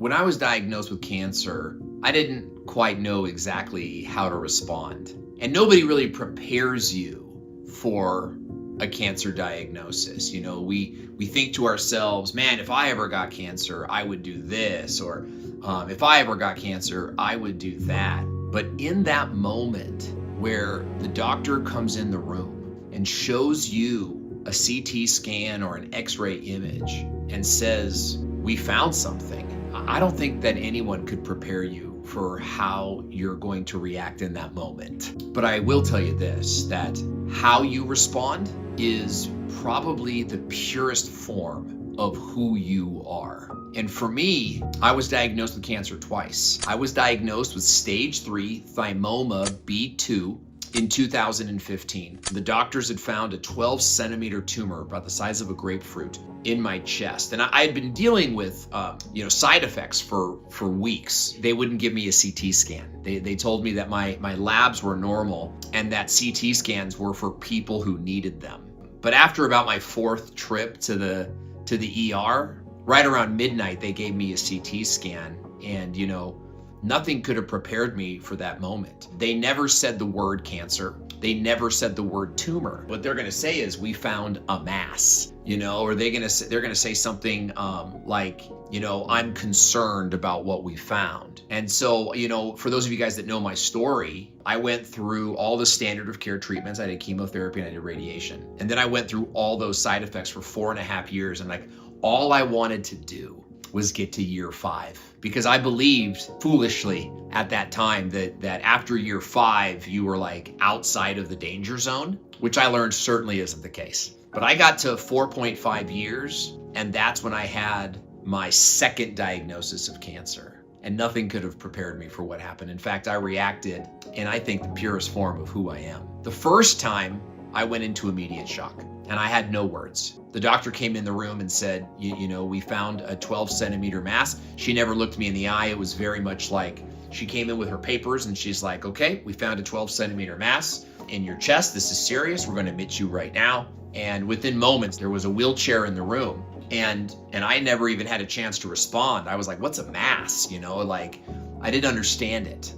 When I was diagnosed with cancer, I didn't quite know exactly how to respond. And nobody really prepares you for a cancer diagnosis. You know, we think to ourselves, man, if I ever got cancer, I would do this, or if I ever got cancer, I would do that. But in that moment where the doctor comes in the room and shows you a CT scan or an X-ray image and says, we found something, I don't think that anyone could prepare you for how you're going to react in that moment. But I will tell you this, that how you respond is probably the purest form of who you are. And for me, I was diagnosed with cancer twice. I was diagnosed with stage 3 thymoma B2 in 2015. The doctors had found a 12-centimeter tumor about the size of a grapefruit in my chest. And I had been dealing with side effects for weeks. They wouldn't give me a CT scan. They told me that my labs were normal and that CT scans were for people who needed them. But after about my 4th trip to the ER, right around midnight, they gave me a CT scan, and nothing could have prepared me for that moment. They never said the word cancer. They never said the word tumor. What they're going to say is, we found a mass, or they're going to say something like, I'm concerned about what we found. And so, for those of you guys that know my story, I went through all the standard of care treatments. I did chemotherapy and I did radiation. And then I went through all those side effects for 4.5 years. And all I wanted to do was get to year 5, because I believed foolishly at that time that after year 5, you were outside of the danger zone, which I learned certainly isn't the case. But I got to 4.5 years, and that's when I had my second diagnosis of cancer. And nothing could have prepared me for what happened. In fact, I reacted in, I think, the purest form of who I am. The first time, I went into immediate shock, and I had no words. The doctor came in the room and said, we found a 12-centimeter mass. She never looked me in the eye. It was very much like she came in with her papers and she's like, okay, we found a 12-centimeter mass in your chest. This is serious. We're going to admit you right now. And within moments, there was a wheelchair in the room. And I never even had a chance to respond. I was like, what's a mass? I didn't understand it.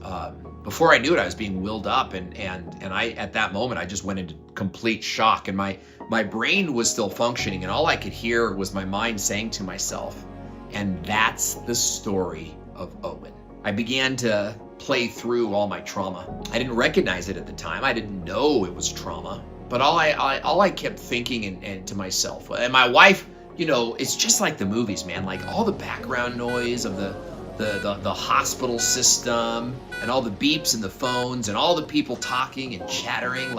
Before I knew it, I was being wheeled up, and I, at that moment, I just went into complete shock, and my brain was still functioning, and all I could hear was my mind saying to myself, and that's the story of Owen. I began to play through all my trauma. I didn't recognize it at the time. I didn't know it was trauma, but all I kept thinking and to myself, and my wife, it's just like the movies, man. All the background noise of the hospital system and all the beeps and the phones and all the people talking and chattering,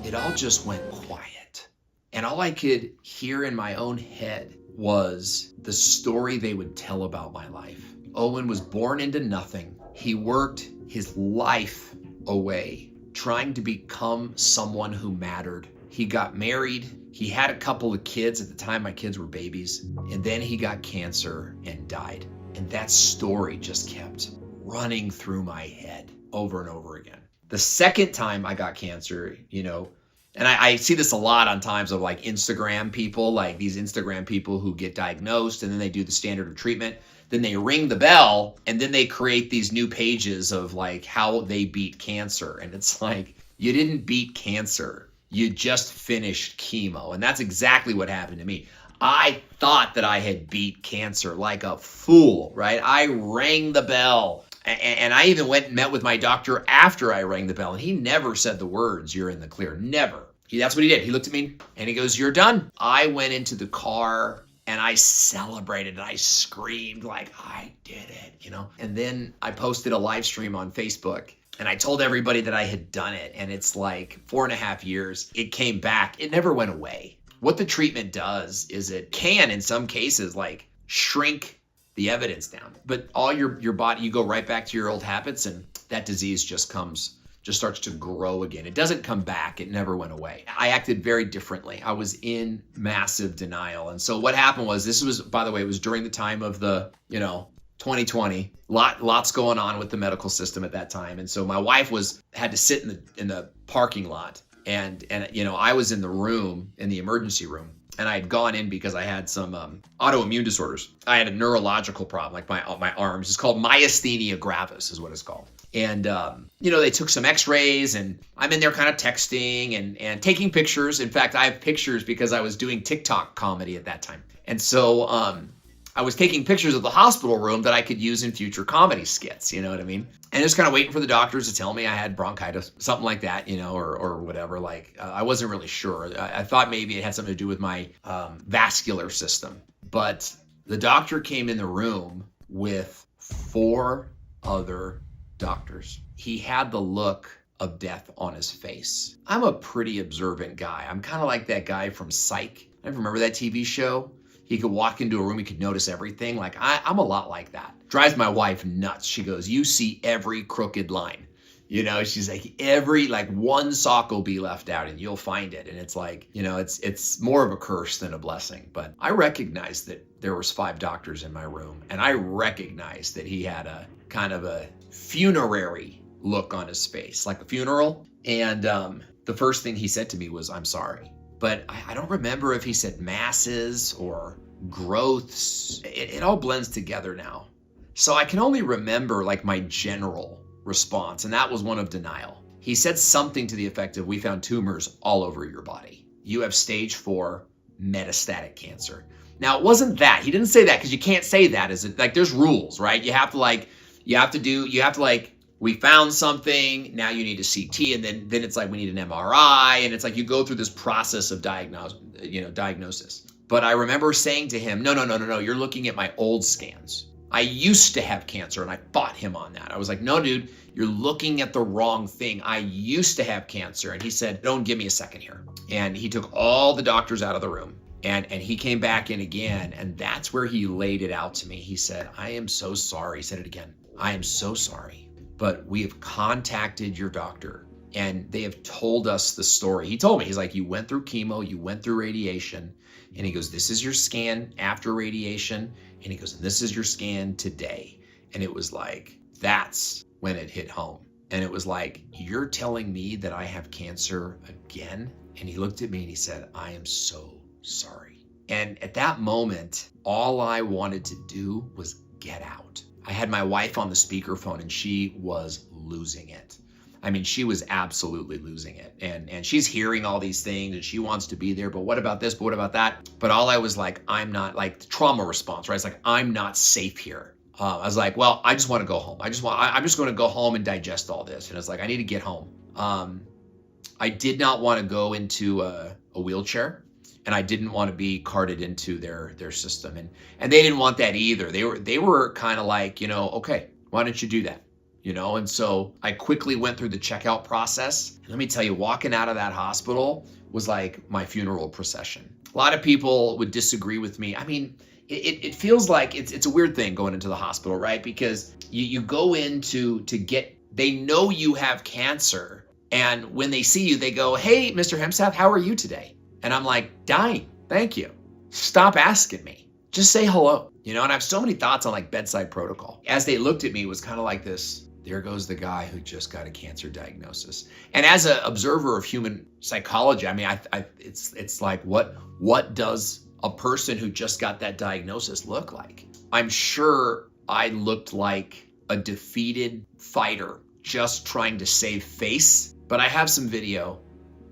it all just went quiet. And all I could hear in my own head was the story they would tell about my life. Owen was born into nothing. He worked his life away trying to become someone who mattered. He got married. He had a couple of kids. At the time, my kids were babies. And then he got cancer and died. And that story just kept running through my head over and over again. The second time I got cancer, and I see this a lot on times of Instagram people, these Instagram people who get diagnosed and then they do the standard of treatment. Then they ring the bell and then they create these new pages of how they beat cancer. And it's you didn't beat cancer. You just finished chemo. And that's exactly what happened to me. I thought that I had beat cancer like a fool, right? I rang the bell, and I even went and met with my doctor after I rang the bell, and he never said the words, "You're in the clear." Never. That's what he did. He looked at me and he goes, "You're done." I went into the car and I celebrated and I screamed I did it, And then I posted a live stream on Facebook. And I told everybody that I had done it. And it's 4.5 years. It came back. It never went away. What the treatment does is it can, in some cases, shrink the evidence down. But all your body, you go right back to your old habits, and that disease just starts to grow again. It doesn't come back. It never went away. I acted very differently. I was in massive denial. And so what happened was, this was, by the way, it was during the time of the, 2020, lots going on with the medical system at that time. And so my wife had to sit in the parking lot, and I was in the emergency room, and I had gone in because I had some autoimmune disorders. I had a neurological problem, like my arms. It's called myasthenia gravis, is what it's called. And they took some X-rays, and I'm in there kind of texting and taking pictures. In fact, I have pictures because I was doing TikTok comedy at that time, and so I was taking pictures of the hospital room that I could use in future comedy skits. You know what I mean? And just kind of waiting for the doctors to tell me I had bronchitis, something like that, or whatever. I wasn't really sure. I thought maybe it had something to do with my vascular system. But the doctor came in the room with 4 other doctors. He had the look of death on his face. I'm a pretty observant guy. I'm kind of like that guy from Psych. I remember that TV show. He could walk into a room, he could notice everything. I'm a lot like that. Drives my wife nuts. She goes, you see every crooked line. She's like, one sock will be left out and you'll find it. And it's like, it's more of a curse than a blessing. But I recognized that there was 5 doctors in my room. And I recognized that he had a kind of a funerary look on his face, like a funeral. And the first thing he said to me was, I'm sorry. But I don't remember if he said masses or growths. It all blends together now. So I can only remember my general response, and that was one of denial. He said something to the effect of, we found tumors all over your body. You have stage 4 metastatic cancer. Now, it wasn't that. He didn't say that because you can't say that. There's rules, right? You have to we found something, now you need a CT, and then it's like we need an MRI, and it's like you go through this process of diagnosis. But I remember saying to him, no, you're looking at my old scans. I used to have cancer, and I fought him on that. I was like, no, dude, you're looking at the wrong thing. I used to have cancer. And he said, don't give me a second here. And he took all the doctors out of the room, and he came back in again, and that's where he laid it out to me. He said, I am so sorry. He said it again. I am so sorry. But we have contacted your doctor and they have told us the story. He told me, he's like, you went through chemo, you went through radiation. And he goes, this is your scan after radiation. And he goes, and this is your scan today. And it was like, that's when it hit home. And it was like, you're telling me that I have cancer again? And he looked at me and he said, I am so sorry. And at that moment, all I wanted to do was get out. I had my wife on the speakerphone and she was losing it. I mean, she was absolutely losing it. And she's hearing all these things and she wants to be there, but what about this, but what about that? But all I was like, I'm not, like, trauma response, right? It's like, I'm not safe here. I was like, well, I just want to go home. I'm just going to go home and digest all this. And it's like, I need to get home. I did not want to go into a wheelchair. And I didn't want to be carted into their system. And they didn't want that either. They were kind of like, okay, why don't you do that? And so I quickly went through the checkout process. And let me tell you, walking out of that hospital was like my funeral procession. A lot of people would disagree with me. I mean, it feels like it's a weird thing going into the hospital, right? Because you go in to get, they know you have cancer. And when they see you, they go, hey, Mr. Hemsath, how are you today? And I'm like, dying, thank you. Stop asking me. Just say hello. And I have so many thoughts on like bedside protocol. As they looked at me, it was kind of like this, there goes the guy who just got a cancer diagnosis. And as an observer of human psychology, I mean, it's like, what does a person who just got that diagnosis look like? I'm sure I looked like a defeated fighter just trying to save face, but I have some video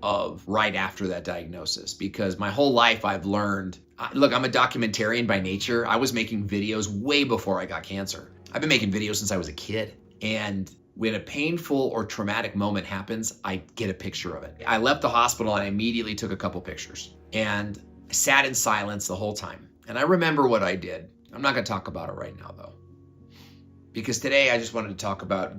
of right after that diagnosis, because my whole life I've learned, look, I'm a documentarian by nature. I was making videos way before I got cancer. I've been making videos since I was a kid. And when a painful or traumatic moment happens, I get a picture of it. I left the hospital and I immediately took a couple pictures and I sat in silence the whole time. And I remember what I did. I'm not going to talk about it right now though, because today I just wanted to talk about,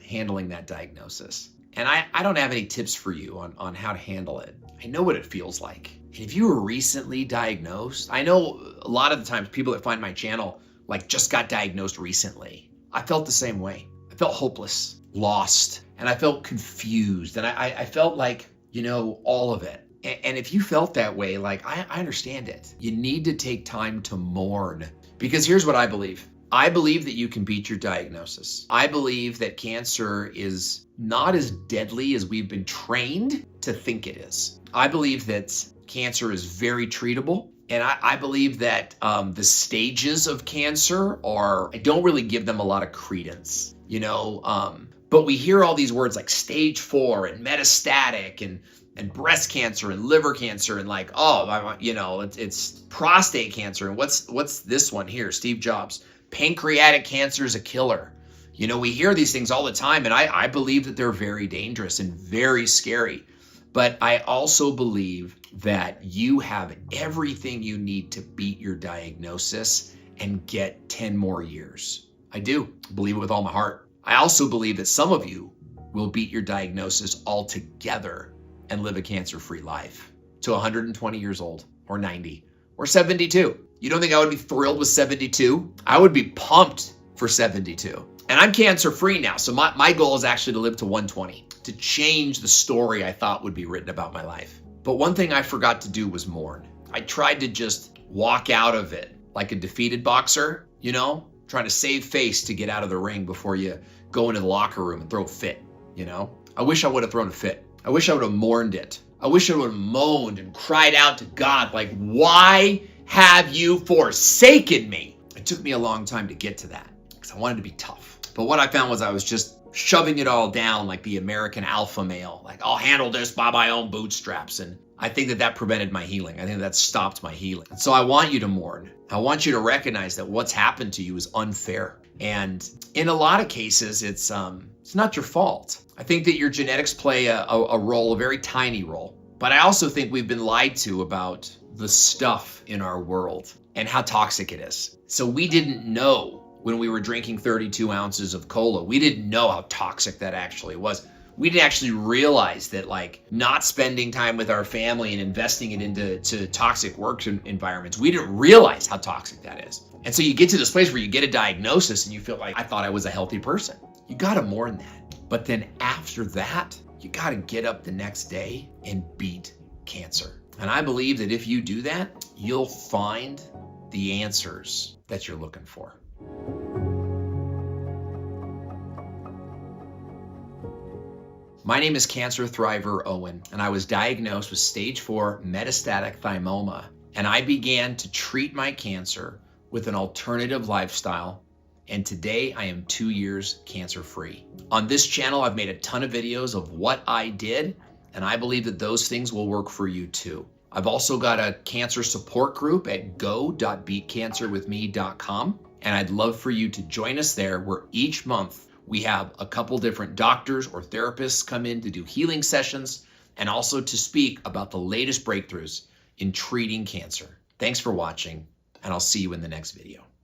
handling that diagnosis. And I don't have any tips for you on how to handle it. I know what it feels like. And if you were recently diagnosed, I know a lot of the times people that find my channel just got diagnosed recently. I felt the same way. I felt hopeless, lost, and I felt confused. And I felt like, all of it. And if you felt that way, I understand it. You need to take time to mourn. Because here's what I believe. I believe that you can beat your diagnosis. I believe that cancer is not as deadly as we've been trained to think it is. I believe that cancer is very treatable. And I believe that the stages of cancer I don't really give them a lot of credence, but we hear all these words like stage 4 and metastatic and breast cancer and liver cancer and like, it's prostate cancer. And what's this one here? Steve Jobs, pancreatic cancer is a killer. We hear these things all the time, and I believe that they're very dangerous and very scary. But I also believe that you have everything you need to beat your diagnosis and get 10 more years. I do believe it with all my heart. I also believe that some of you will beat your diagnosis altogether and live a cancer-free life to 120 years old or 90 or 72. You don't think I would be thrilled with 72? I would be pumped for 72. And I'm cancer-free now, so my goal is actually to live to 120, to change the story I thought would be written about my life. But one thing I forgot to do was mourn. I tried to just walk out of it like a defeated boxer, trying to save face to get out of the ring before you go into the locker room and throw a fit, I wish I would have thrown a fit. I wish I would have mourned it. I wish I would have moaned and cried out to God, like, why have you forsaken me? It took me a long time to get to that because I wanted to be tough. But what I found was I was just shoving it all down like the American alpha male, like I'll handle this by my own bootstraps. And I think that prevented my healing. I think that stopped my healing. And so I want you to mourn. I want you to recognize that what's happened to you is unfair. And in a lot of cases, it's not your fault. I think that your genetics play a role, a very tiny role. But I also think we've been lied to about the stuff in our world and how toxic it is. So we didn't know when we were drinking 32 ounces of cola, we didn't know how toxic that actually was. We didn't actually realize that not spending time with our family and investing it into toxic work environments, we didn't realize how toxic that is. And so you get to this place where you get a diagnosis and you feel like, I thought I was a healthy person. You got to mourn that. But then after that, you got to get up the next day and beat cancer. And I believe that if you do that, you'll find the answers that you're looking for. My name is Cancer Thriver Owen, and I was diagnosed with stage 4 metastatic thymoma, and I began to treat my cancer with an alternative lifestyle, and today I am 2 years cancer-free. On this channel, I've made a ton of videos of what I did, and I believe that those things will work for you too. I've also got a cancer support group at go.beatcancerwithme.com, and I'd love for you to join us there, where each month we have a couple different doctors or therapists come in to do healing sessions and also to speak about the latest breakthroughs in treating cancer. Thanks for watching, and I'll see you in the next video.